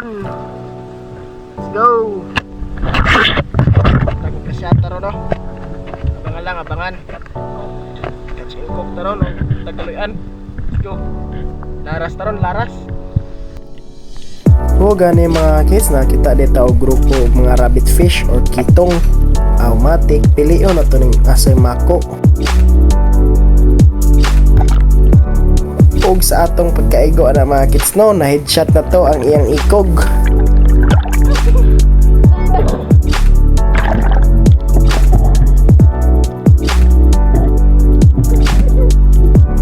taron. Let's go. Nagkasya taron no. Abangan lang, abangan. Catch and cook taron no. Tagaluyan. Let's go. Laras taron, laras. O gani mga kids, nakita dito og grupo og mga rabbit fish or kitong. Automatic piliyon na to ning asay mako. Og sa atong pagkaigo na mga kids no, na headshot na to ang iyang ikog.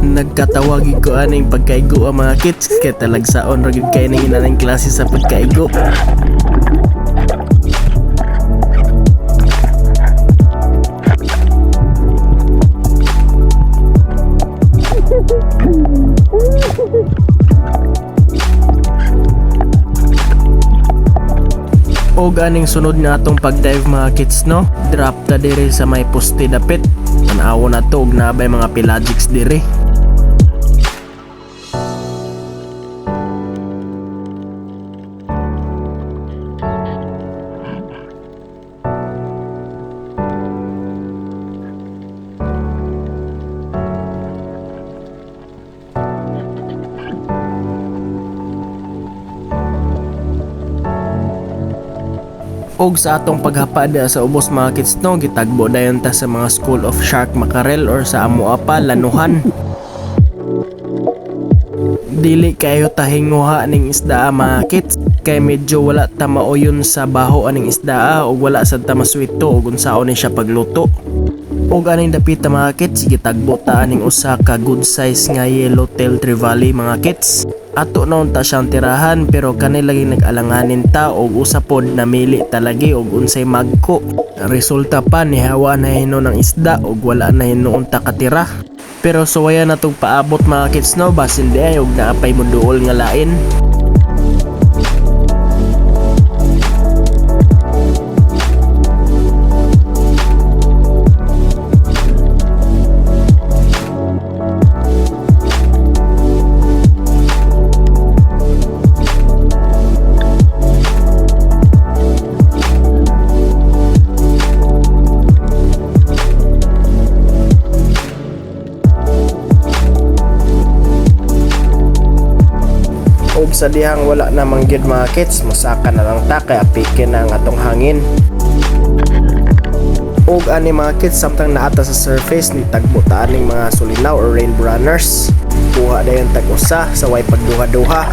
Nagkatawagi ko aning pagkaigo ang mga kids, kaya talagsaon ragid kay ning inaning klase sa pagkaigo. O ganing sunod nga atong pagdive mga kids no, drop ta diri sa may poste dapit. Tanawo na to og nabay mga pelagics diri. Og sa atong paghapada sa ubos mga kids no, gitagbo dayon ta sa mga School of Shark Mackerel or sa amo apa Lanuhan. Dili kayo tahinguha ning isda mga kids, kay medyo wala ta mauyon sa baho aning isda o wala sad ta maswito og unsaon ni siya pagluto. Og aning dapita mga kids, gitagbo ta aning usa ka good size nga yellowtail trevally mga kids. Ato noon ta siyang tirahan pero kanilagi nag-alanganin ta og usapod namili talagi og unsay magko. Resulta pa ni hawa na hino ng isda og wala na hinoon ta katira. Pero suwaya na tong paabot mga kids no, basin di ay og naapay mo duol nga lain. Og sa dihang wala na manggid mga kids, musaka na lang ta kay apikin na ang atong hangin. Og ani mga kids, samtang naata sa surface ni tagbo ta aning mga sulinaw or rainbow runners. Kuha dayon tag usa sa way pagduha-duha.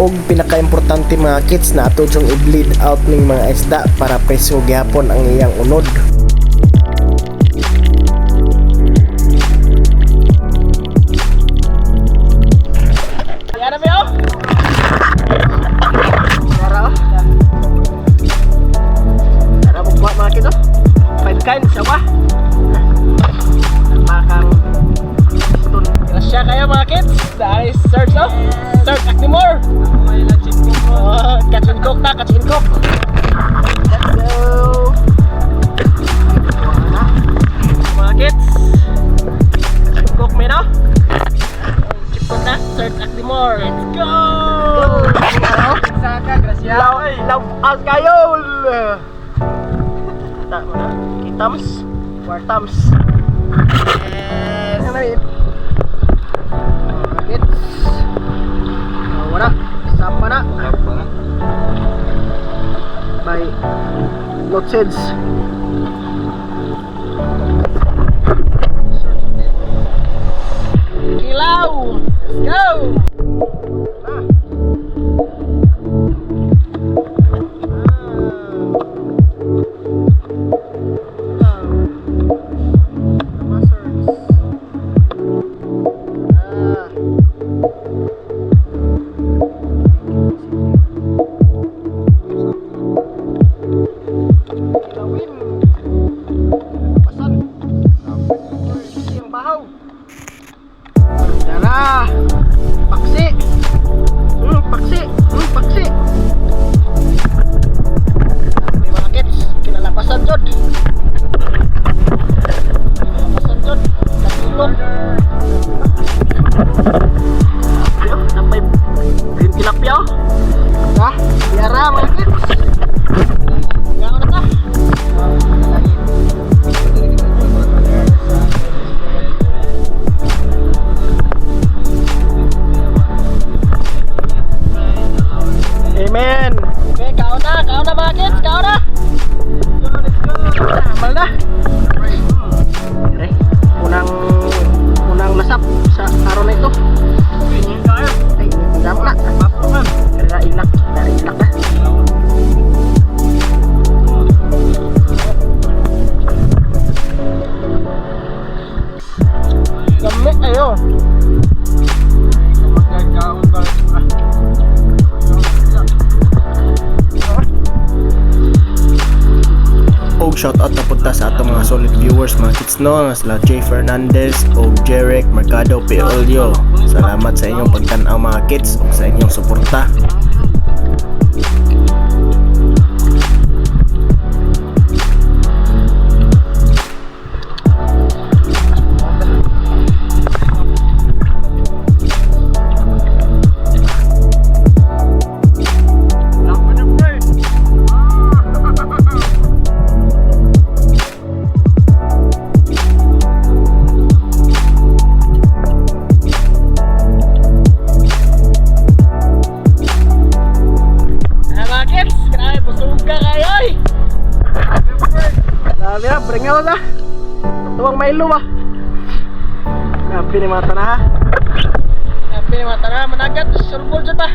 Og pinaka-importante mga kids na ato yung i-bleed out ng mga isda para preso gyapon ang iyang unod. Yan na ba yun? Tara mo buhat mga kids, 5 kinds siya ba? Makang grasya kayo mga kids. Dahil search no? Search Actimore. Catch and cook ta, catch and cook. Let's go. Mga kids, catch and cook me no? Chip cook na, search Actimore. Let's go. Saka, grasya. Love out kayo. Tama na, itams, wartams. Yes. Mga kids, wala, sapa na. By Lotseds. Kilaw! Let's go! Kilawin. viewers mga kids no, nga sila Jay Fernandez o Jeric Mercado Peolio. Salamat sa inyong pagtanaw mga kids o sa inyong suporta. Grabe na, bringaw na. Tuwang Milo ba? Grabe ni mata na ha. Grabe ni mata na, managat, surbol dyan ba?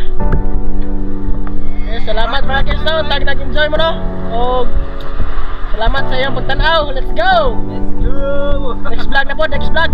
Salamat mga kids no, tag nag-enjoy mo no. O salamat sa iyong pagtanaw, let's go! Let's go! Next vlog na po, next vlog!